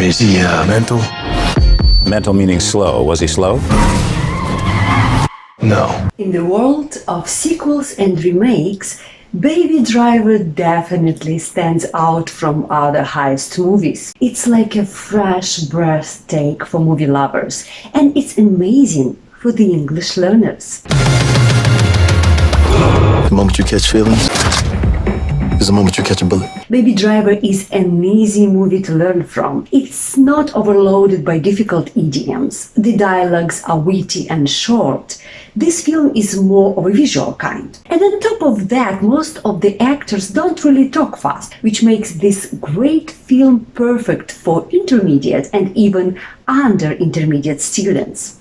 Is he mental? Mental meaning slow. Was he slow? No. In the world of sequels and remakes, Baby Driver definitely stands out from other heist movies. It's like a fresh breath take for movie lovers, and it's amazing for the English learners. The moment you catch feelings is the moment you catch a bullet. Baby Driver is an easy movie to learn from. It's not overloaded by difficult idioms. The dialogues are witty and short. This film is more of a visual kind. And on top of that, most of the actors don't really talk fast, which makes this great film perfect for intermediate and even under intermediate students.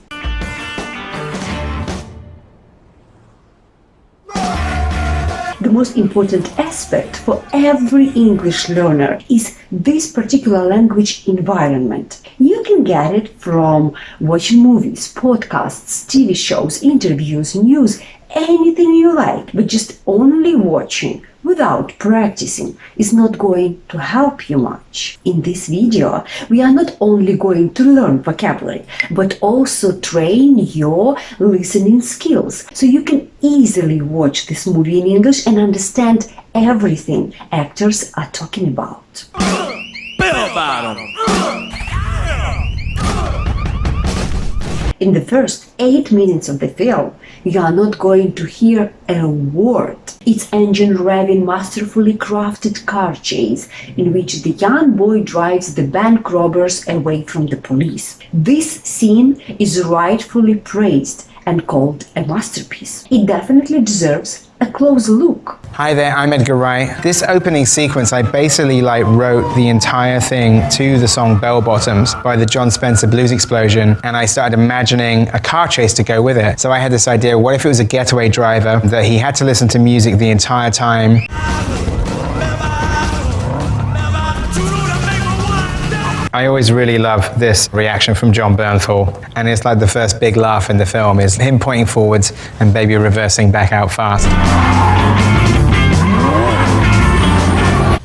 The most important aspect for every English learner is this particular language environment. You can get it from watching movies, podcasts, TV shows, interviews, news, anything you like, but just only watching without practicing is not going to help you much. In this video, we are not only going to learn vocabulary, but also train your listening skills, so you can easily watch this movie in English and understand everything actors are talking about. Bell bottom. In the first 8 minutes of the film, you are not going to hear a word. It's engine revving masterfully crafted car chase in which the young boy drives the bank robbers away from the police. This scene is rightfully praised and called a masterpiece. It definitely deserves a close look. Hi there, I'm Edgar Wright. This opening sequence, I basically wrote the entire thing to the song Bell Bottoms by the Jon Spencer Blues Explosion, and I started imagining a car chase to go with it. So I had this idea, what if it was a getaway driver that he had to listen to music the entire time? I always really love this reaction from Jon Bernthal, and it's like the first big laugh in the film is him pointing forwards and Baby reversing back out fast.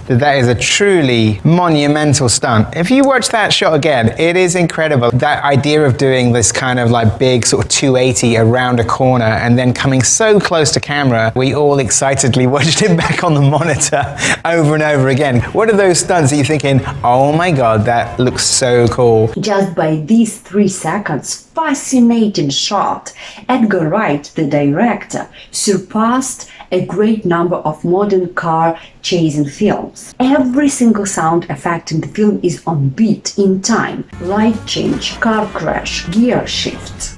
That is a truly monumental stunt. If you watch that shot again, it is incredible. That idea of doing this kind of big sort of 280 around a corner and then coming so close to camera, we all excitedly watched it back on the monitor over and over again. What are those stunts that you're thinking, oh my God, that looks so cool? Just by these 3 seconds, fascinating shot, Edgar Wright, the director, surpassed a great number of modern car chasing films. Every single sound effect in the film is on beat, in time. Light change, car crash, gear shift.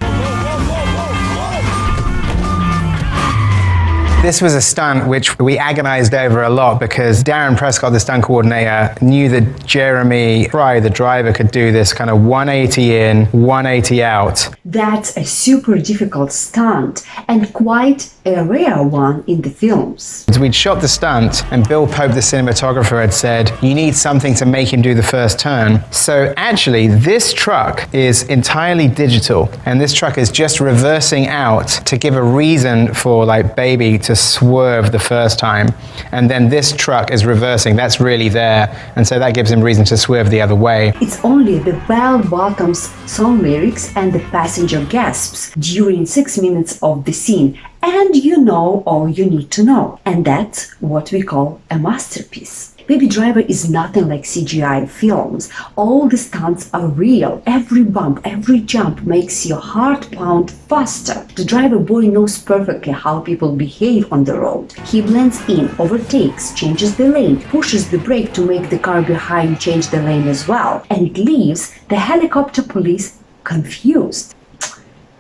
This was a stunt which we agonized over a lot because Darren Prescott, the stunt coordinator, knew that Jeremy Fry, the driver, could do this kind of 180 in, 180 out. That's a super difficult stunt and quite a rare one in the films. We'd shot the stunt and Bill Pope, the cinematographer, had said, you need something to make him do the first turn. So actually, this truck is entirely digital, and this truck is just reversing out to give a reason for Baby to swerve the first time, and then this truck is reversing. That's really there, and so that gives him reason to swerve the other way. It's only the Bell Bottoms song lyrics and the passenger gasps during 6 minutes of the scene, and you know all you need to know, and that's what we call a masterpiece. Baby Driver is nothing like CGI films. All the stunts are real. Every bump, every jump makes your heart pound faster. The driver boy knows perfectly how people behave on the road. He blends in, overtakes, changes the lane, pushes the brake to make the car behind change the lane as well, and leaves the helicopter police confused.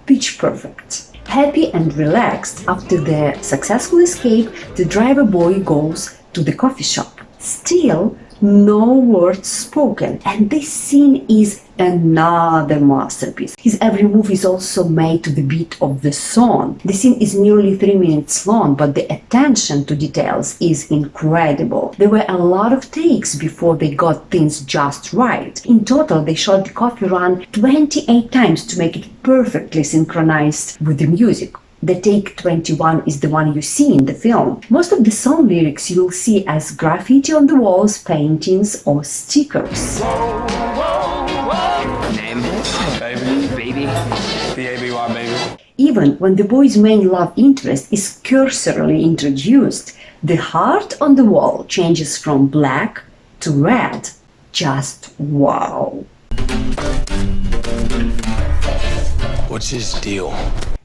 Pitch perfect. Happy and relaxed after their successful escape, the driver boy goes to the coffee shop. Still, no words spoken, and this scene is another masterpiece. His every move is also made to the beat of the song. The scene is nearly 3 minutes long, but the attention to details is incredible. There were a lot of takes before they got things just right. In total, they shot the coffee run 28 times to make it perfectly synchronized with the music. The take 21 is the one you see in the film. Most of the song lyrics you'll see as graffiti on the walls, paintings or stickers. Whoa, whoa. B-A-B-Y, baby. Even when the boy's main love interest is cursorily introduced, the heart on the wall changes from black to red. Just wow. What's his deal?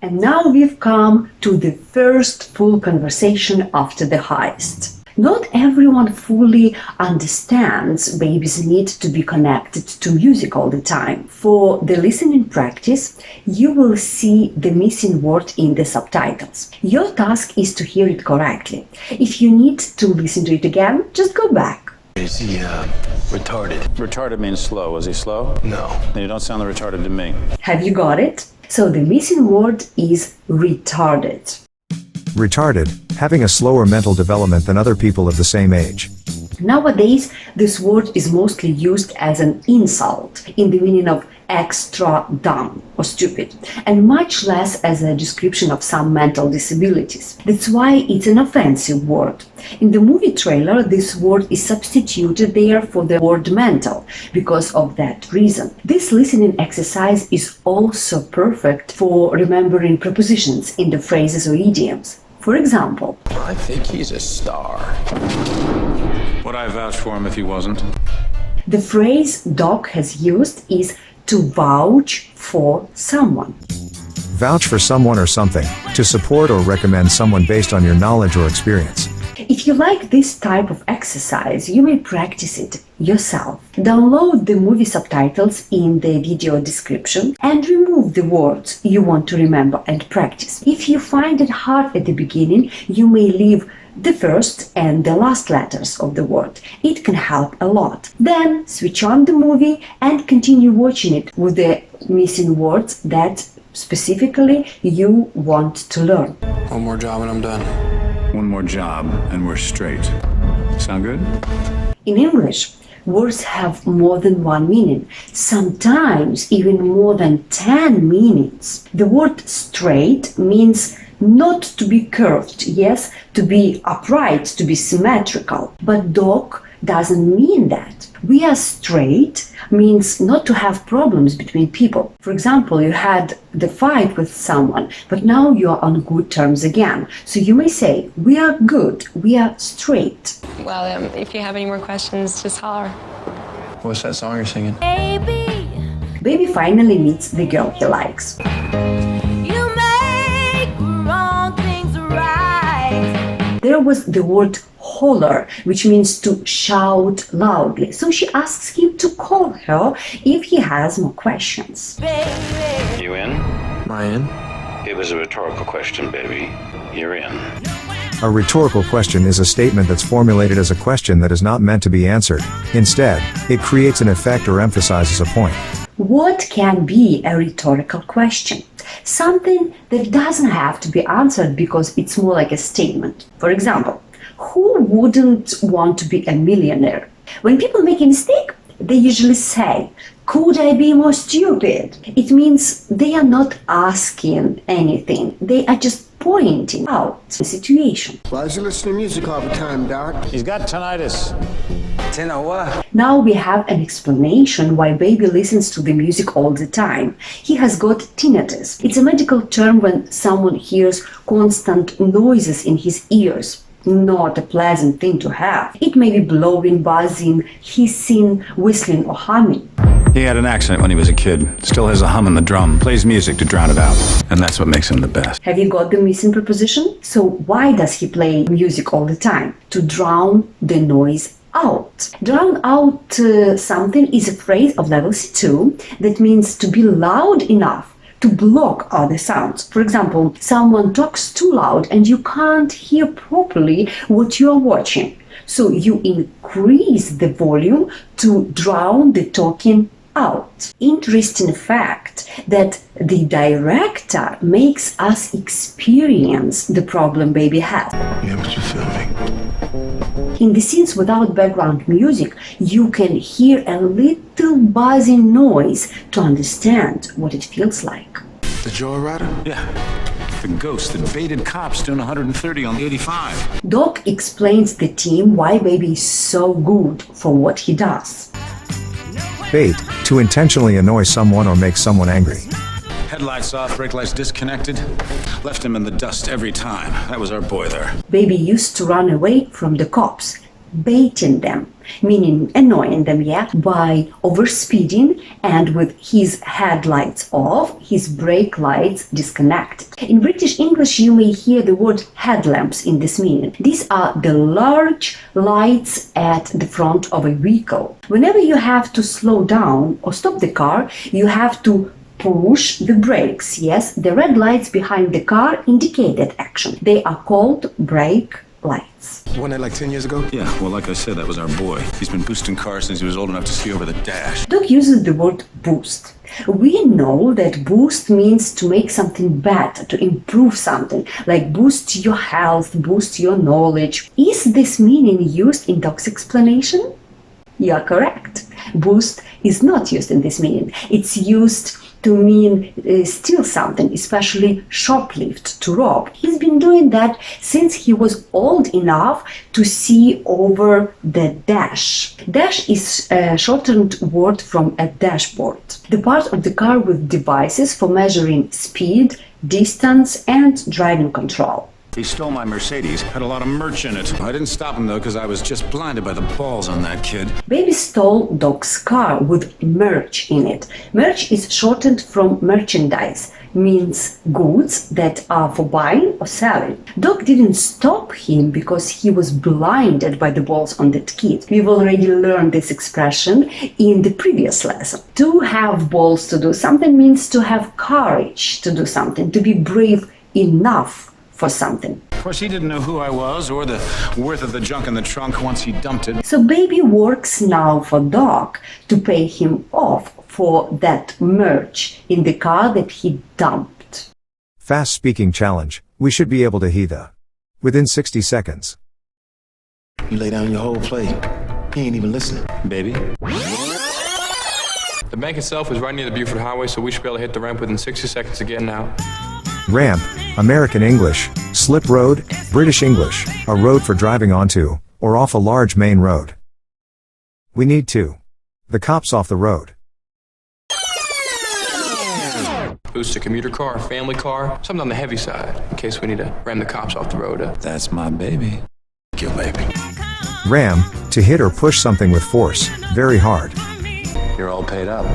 And now we've come to the first full conversation after the heist. Not everyone fully understands baby's need to be connected to music all the time. For the listening practice, you will see the missing word in the subtitles. Your task is to hear it correctly. If you need to listen to it again, just go back. Is he, retarded? Retarded means slow. Was he slow? No. Then you don't sound retarded to me. Have you got it? So the missing word is retarded. Retarded, having a slower mental development than other people of the same age. Nowadays, this word is mostly used as an insult in the meaning of extra dumb or stupid, and much less as a description of some mental disabilities. That's why it's an offensive word. In the movie trailer, this word is substituted there for the word mental because of that reason. This listening exercise is also perfect for remembering prepositions in the phrases or idioms. For example, I think he's a star. Would I vouch for him if he wasn't? the phrase Doc has used is to vouch for someone. Vouch for someone or something, to support or recommend someone based on your knowledge or experience. If you like this type of exercise, you may practice it yourself. Download the movie subtitles in the video description and remove the words you want to remember and practice. If you find it hard at the beginning, you may leave the first and the last letters of the word. It can help a lot. Then switch on the movie and continue watching it with the missing words that specifically you want to learn. One more job and I'm done. One more job and we're straight. Sound good? In English, words have more than one meaning, sometimes even more than 10 meanings. The word straight means not to be curved, yes, to be upright, to be symmetrical. But Doc doesn't mean that. We are straight means not to have problems between people. For example, you had the fight with someone, but now you are on good terms again. So you may say, we are good, we are straight. Well, if you have any more questions, just holler. What's that song you're singing? Baby finally meets the girl he likes. There was the word holler, which means to shout loudly. So she asks him to call her if he has more questions. You in? Am I in? It was a rhetorical question, baby. You're in. A rhetorical question is a statement that's formulated as a question that is not meant to be answered. Instead, it creates an effect or emphasizes a point. What can be a rhetorical question? Something that doesn't have to be answered because it's more like a statement. For example, who wouldn't want to be a millionaire? When people make a mistake, they usually say, could I be more stupid? It means they are not asking anything. They are just pointing out the situation. Why is he listening to music all the time, Doc? He's got tinnitus. Now we have an explanation why Baby listens to the music all the time. He has got tinnitus. It's a medical term when someone hears constant noises in his ears. Not a pleasant thing to have. It may be blowing, buzzing, hissing, whistling, or humming. He had an accident when he was a kid. Still has a hum in the drum. Plays music to drown it out. And that's what makes him the best. Have you got the missing preposition? So why does he play music all the time? To drown the noise out. Drown out something is a phrase of level C2 that means to be loud enough to block other sounds. For example, someone talks too loud and you can't hear properly what you are watching. So you increase the volume to drown the talking out. Interesting fact that the director makes us experience the problem Baby has. Yeah, but you're filming. In the scenes without background music, you can hear a little buzzing noise to understand what it feels like. The joyrider? Yeah. The ghost that baited cops doing 130 on the 85. Doc explains the team why Baby is so good for what he does. Bait, to intentionally annoy someone or make someone angry. Had Headlights off, brake lights disconnected. Left him in the dust every time. That was our boy there. Baby used to run away from the cops, baiting them, meaning annoying them, by overspeeding and with his headlights off, his brake lights disconnected. In British English, you may hear the word headlamps in this meaning. These are the large lights at the front of a vehicle. Whenever you have to slow down or stop the car, you have to push the brakes. Yes, the red lights behind the car indicate that action. They are called brake lights. Won that like 10 years ago? Yeah, well, like I said, that was our boy. He's been boosting cars since he was old enough to see over the dash. Doc uses the word boost. We know that boost means to make something better, to improve something, like boost your health, boost your knowledge. Is this meaning used in Doc's explanation? You are correct. Boost is not used in this meaning. It's used to mean steal something, especially shoplift, to rob. He's been doing that since he was old enough to see over the dash. Dash is a shortened word from a dashboard, the part of the car with devices for measuring speed, distance, and driving control. He stole my Mercedes, had a lot of merch in it. I didn't stop him though, because I was just blinded by the balls on that kid. Baby stole Doc's car with merch in it. Merch is shortened from merchandise, means goods that are for buying or selling. Doc didn't stop him because he was blinded by the balls on that kid. We've already learned this expression in the previous lesson. To have balls to do something means to have courage to do something, to be brave enough for something. Of course, he didn't know who I was or the worth of the junk in the trunk once he dumped it. So Baby works now for Doc to pay him off for that merch in the car that he dumped. Fast speaking challenge. We should be able to heather within 60 seconds. You lay down your whole plate. He ain't even listening. Baby? The bank itself is right near the Buford Highway, so we should be able to hit the ramp within 60 seconds again now. Ramp, American English, slip road, British English, a road for driving onto, or off a large main road. We need to. The cops off the road. Boost a commuter car, family car, something on the heavy side, in case we need to ram the cops off the road. That's my baby. Your baby. Ram, to hit or push something with force, very hard. You're all paid up.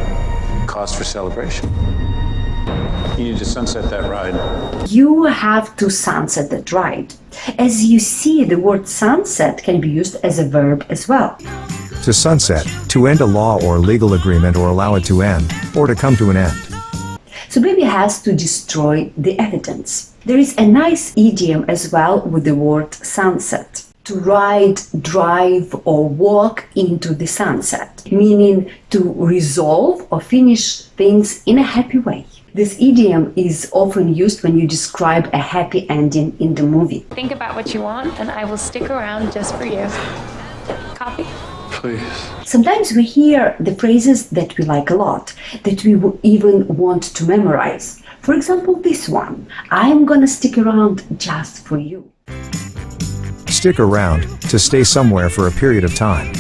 Cause for celebration. You need to sunset that ride. You have to sunset that ride. As you see, the word sunset can be used as a verb as well. To sunset, to end a law or legal agreement or allow it to end, or to come to an end. So Baby has to destroy the evidence. There is a nice idiom as well with the word sunset. To ride, drive, or walk into the sunset, meaning to resolve or finish things in a happy way. This idiom is often used when you describe a happy ending in the movie. Think about what you want, and I will stick around just for you. Copy? Please. Sometimes we hear the phrases that we like a lot, that we even want to memorize. For example, this one, I'm gonna stick around just for you. Stick around, to stay somewhere for a period of time.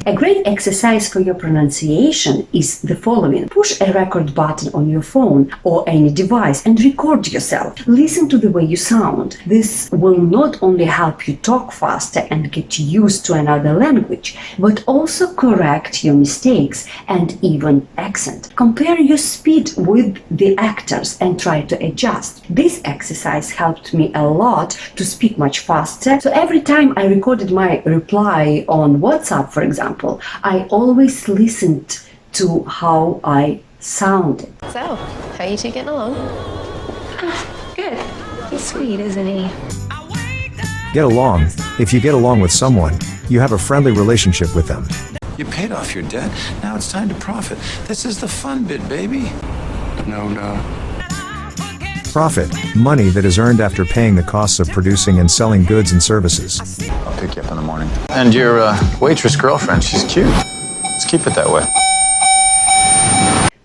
A great exercise for your pronunciation is the following. Push a record button on your phone or any device and record yourself. Listen to the way you sound. This will not only help you talk faster and get used to another language, but also correct your mistakes and even accent. Compare your speed with the actors and try to adjust. This exercise helped me a lot to speak much faster. So every time I recorded my reply on WhatsApp, for example, I always listened to how I sounded. So, how are you two getting along? Good. He's sweet, isn't he? Get along. If you get along with someone, you have a friendly relationship with them. You paid off your debt. Now it's time to profit. This is the fun bit, baby. No. Profit, money that is earned after paying the costs of producing and selling goods and services. I'll pick you up in the morning. And your waitress girlfriend, she's cute. Let's keep it that way.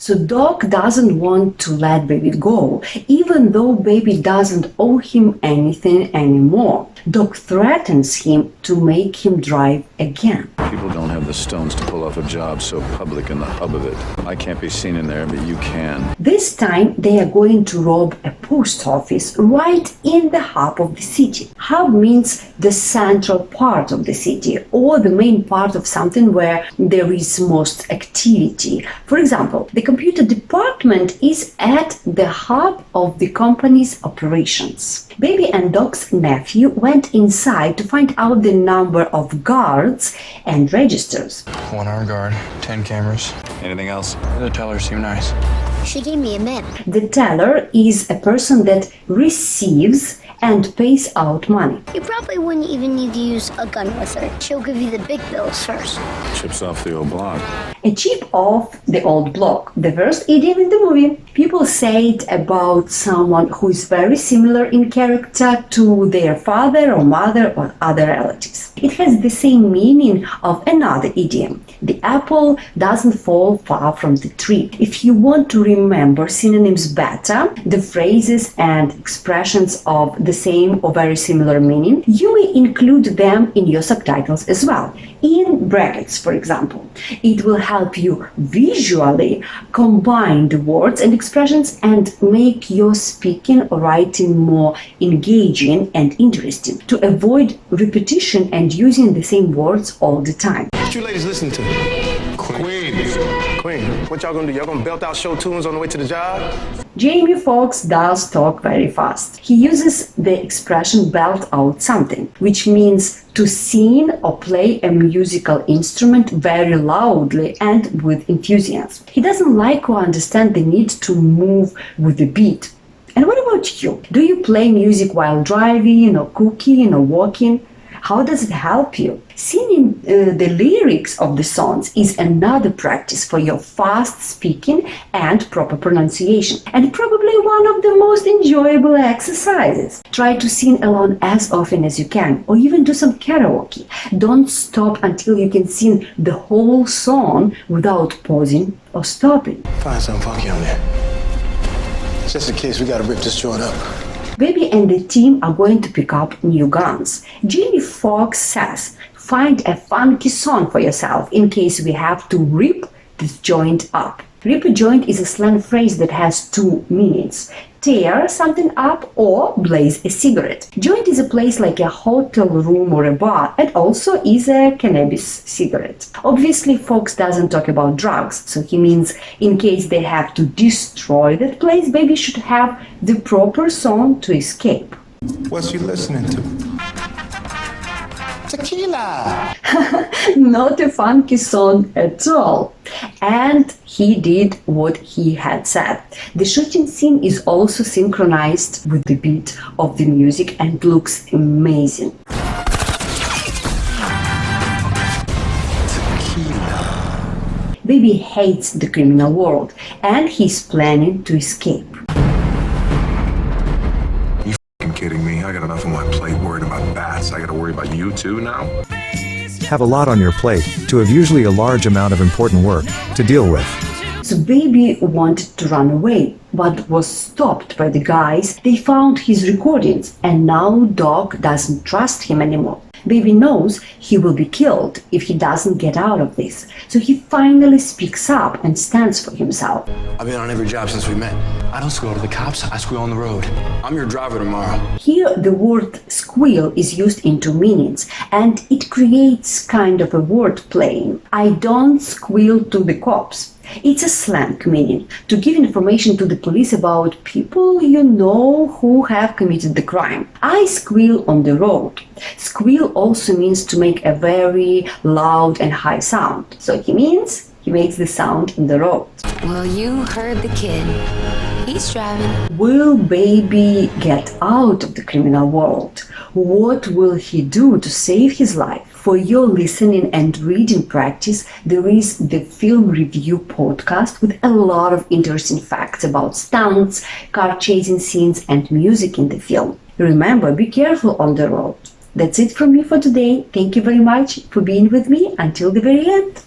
So Doc doesn't want to let Baby go, even though Baby doesn't owe him anything anymore. Doc threatens him to make him drive again. People don't have the stones to pull off a job so public in the hub of it. I can't be seen in there, but you can. This time they are going to rob a post office right in the hub of the city. Hub means the central part of the city, or the main part of something where there is most activity. For example, the computer department is at the hub of the company's operations. Baby and Doc's nephew went inside to find out the number of guards and registers. 1 armed guard, 10 cameras. Anything else? The tellers seem nice. She gave me a mint. The teller is a person that receives and pays out money. You probably wouldn't even need to use a gun with her. She'll give you the big bills first. Chips off the old block. A chip off the old block, the first idiom in the movie. People say it about someone who is very similar in character to their father or mother or other relatives. It has the same meaning of another idiom. The apple doesn't fall far from the tree. If you want to remember synonyms better, the phrases and expressions of the same or very similar meaning, you may include them in your subtitles as well, in brackets, for example. It will help you visually combine the words and expressions and make your speaking or writing more engaging and interesting, to avoid repetition and using the same words all the time. What you ladies listen to? Queen. What y'all gonna do? Y'all gonna belt out show tunes on the way to the job? Jamie Foxx does talk very fast. He uses the expression belt out something, which means to sing or play a musical instrument very loudly and with enthusiasm. He doesn't like or understand the need to move with the beat. And what about you? Do you play music while driving or cooking or walking? How does it help you? Singing the lyrics of the songs is another practice for your fast speaking and proper pronunciation, and probably one of the most enjoyable exercises. Try to sing along as often as you can, or even do some karaoke. Don't stop until you can sing the whole song without pausing or stopping. Find something funky on there. Just in case we gotta rip this joint up. Baby and the team are going to pick up new guns. Jamie Foxx says, find a funky song for yourself in case we have to rip this joint up. Rip a joint is a slang phrase that has two meanings: tear something up or blaze a cigarette. Joint is a place like a hotel room or a bar, and also is a cannabis cigarette. Obviously, Fox doesn't talk about drugs, so he means in case they have to destroy that place, Baby should have the proper song to escape. What's you listening to? Tequila! Not a funky song at all. And he did what he had said. The shooting scene is also synchronized with the beat of the music and looks amazing. Tequila. Baby hates the criminal world and he's planning to escape. You f***ing kidding me? I got enough on my plate worried about bats. I gotta worry about you too now? Have a lot on your plate, to have usually a large amount of important work to deal with. So Baby wanted to run away, but was stopped by the guys. They found his recordings, and now Doc doesn't trust him anymore. Baby knows he will be killed if he doesn't get out of this. So he finally speaks up and stands for himself. I've been on every job since we met. I don't squeal to the cops, I squeal on the road. I'm your driver tomorrow. Here the word squeal is used in two meanings, and it creates kind of a word playing. I don't squeal to the cops. It's a slang meaning to give information to the police about people you know who have committed the crime. I squeal on the road. Squeal also means to make a very loud and high sound. So he means he makes the sound in the road. Well, you heard the kid. He's driving. Will Baby get out of the criminal world? What will he do to save his life? For your listening and reading practice, there is the Film Review podcast with a lot of interesting facts about stunts, car chasing scenes, and music in the film. Remember, be careful on the road. That's it from me for today. Thank you very much for being with me until the very end.